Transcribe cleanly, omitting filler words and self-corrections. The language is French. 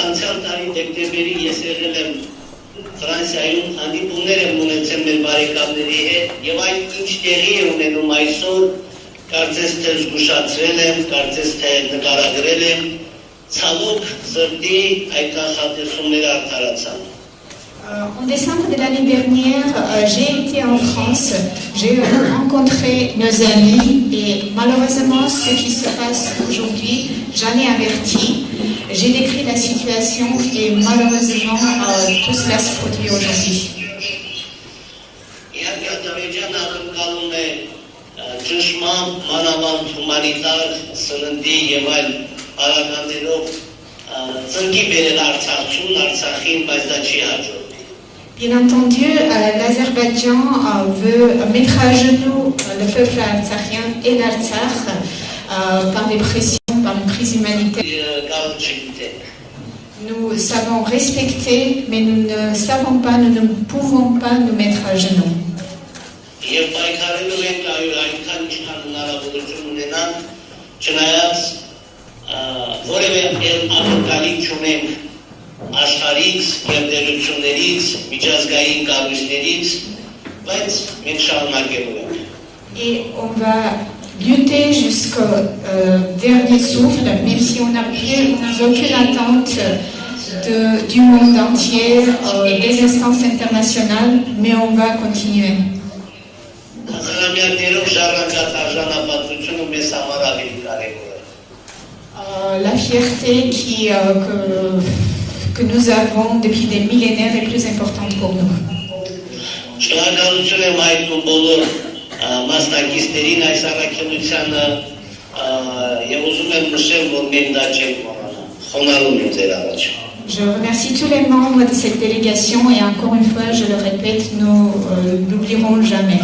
Անցյալ տարի դեկտեմբերի ես եղել եմ Ֆրանսիայում հանդիպումներ եմ ունեցել մեր բարեկամների հետ եւ այն ինչ տեղի է ունենում այսօր կարծես թե զգուշացրել եմ, կարծես թե նկարագրել եմ, ցավոք սրտի այդ կանխատեսումները արդարացան։ En décembre de l'année dernière, j'ai été en France, j'ai rencontré nos amis et malheureusement ce qui se passe aujourd'hui, j'en ai averti. J'ai décrit la situation et malheureusement tout cela se produit aujourd'hui. Bien entendu, l'Azerbaïdjan veut mettre à genoux le peuple artsakien et l'Artsakh par des pressions, par une crise humanitaire. Nous savons respecter, mais nous ne savons pas, nous ne pouvons pas nous mettre à genoux. Աշխարհից, գերտերություններից, միջազգային կառույցներից, բայց մենք շարունակելու ենք։ Et on va lutter jusqu'au dernier souffle, même si on n'a aucune attente du monde entier, des instances internationales, mais on va continuer. La fierté que nous avons depuis des millénaires est plus importante pour nous. Je remercie tous les membres de cette délégation et encore une fois, je le répète, nous n'oublierons jamais.